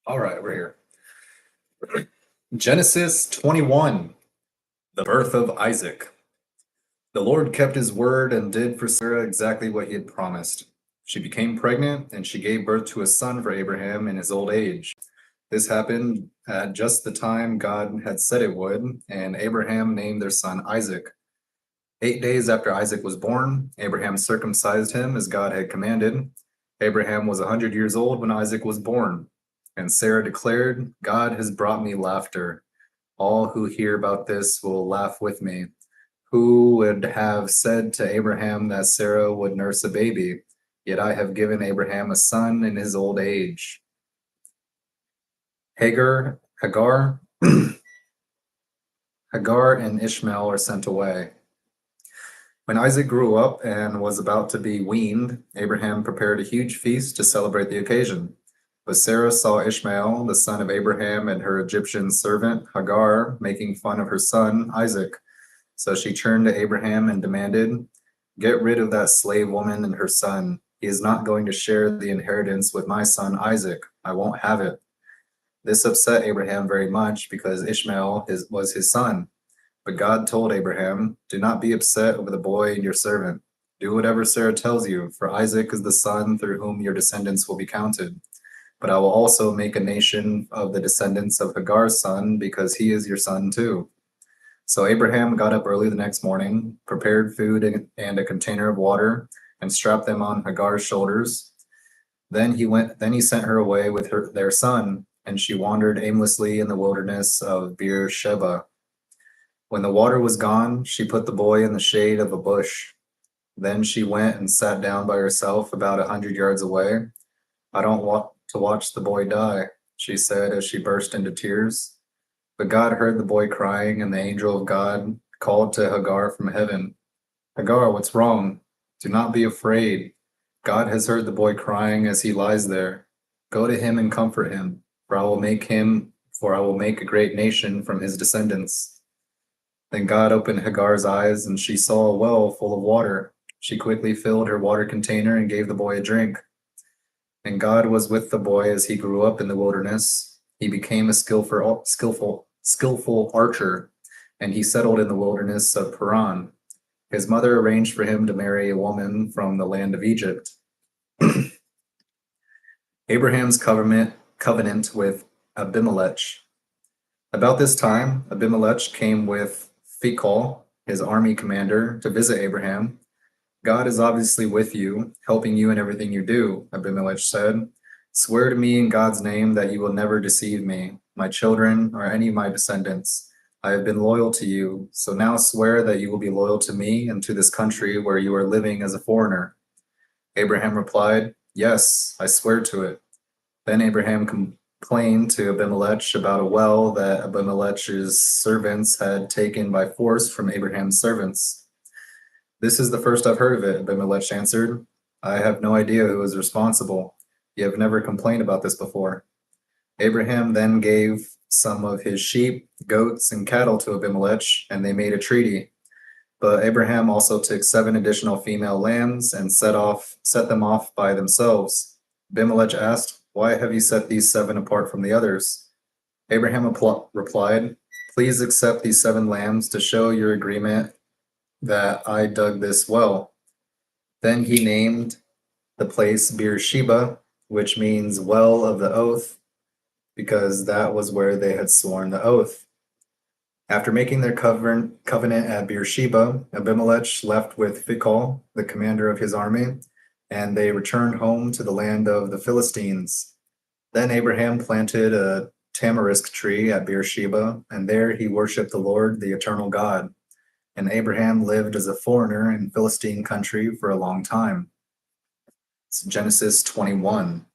All right, we're here. Genesis 21, the birth of Isaac. The Lord kept his word and did for Sarah exactly what he had promised. She became pregnant and she gave birth to a son for Abraham in his old age. This happened at just the time God had said it would, and Abraham named their son Isaac. 8 days after Isaac was born, Abraham circumcised him as God had commanded. Abraham was 100 years old when Isaac was born. And Sarah declared, God has brought me laughter. All who hear about this will laugh with me. Who would have said to Abraham that Sarah would nurse a baby? Yet I have given Abraham a son in his old age. Hagar, Hagar and Ishmael are sent away. When Isaac grew up and was about to be weaned, Abraham prepared a huge feast to celebrate the occasion. But Sarah saw Ishmael, the son of Abraham, and her Egyptian servant Hagar making fun of her son Isaac. So she turned to Abraham and demanded, "Get rid of that slave woman and her son. He is not going to share the inheritance with my son Isaac. I won't have it." This upset Abraham very much because Ishmael was his son. But God told Abraham, "Do not be upset over the boy and your servant. Do whatever Sarah tells you, for Isaac is the son through whom your descendants will be counted. But I will also make a nation of the descendants of Hagar's son, because he is your son too." So Abraham got up early the next morning, prepared food and a container of water, and strapped them on Hagar's shoulders. Then he sent her away with their son, and she wandered aimlessly in the wilderness of Beersheba. When the water was gone, she put the boy in the shade of a bush. Then she went and sat down by herself about 100 yards away. "I don't want to watch the boy die," she said as she burst into tears. But God heard the boy crying, and the angel of God called to Hagar from heaven, "Hagar, what's wrong? Do not be afraid. God has heard the boy crying as he lies there. Go to him and comfort him, for I will make a great nation from his descendants." Then God opened Hagar's eyes, and she saw a well full of water. She quickly filled her water container and gave the boy a drink. And God was with the boy as he grew up in the wilderness. He became a skillful archer, and he settled in the wilderness of Paran. His mother arranged for him to marry a woman from the land of Egypt. Abraham's covenant with Abimelech. About this time, Abimelech came with Phicol, his army commander, to visit Abraham. "God is obviously with you, helping you in everything you do," Abimelech said. "Swear to me in God's name that you will never deceive me, my children, or any of my descendants. I have been loyal to you, so now swear that you will be loyal to me and to this country where you are living as a foreigner." Abraham replied, "Yes, I swear to it." Then Abraham complained to Abimelech about a well that Abimelech's servants had taken by force from Abraham's servants. "This is the first I've heard of it," Abimelech answered. "I have no idea who is responsible. You have never complained about this before." Abraham then gave some of his sheep, goats, and cattle to Abimelech, and they made a treaty. But Abraham also took 7 additional female lambs and set them off by themselves. Abimelech asked, "Why have you set these 7 apart from the others?" Abraham replied, "Please accept these 7 lambs to show your agreement that I dug this well." Then he named the place Beersheba, which means well of the oath, because that was where they had sworn the oath. After making their covenant at Beersheba, Abimelech left with Phicol, the commander of his army, and they returned home to the land of the Philistines. Then Abraham planted a tamarisk tree at Beersheba, and there he worshipped the Lord, the eternal God. And Abraham lived as a foreigner in Philistine country for a long time. It's Genesis 21.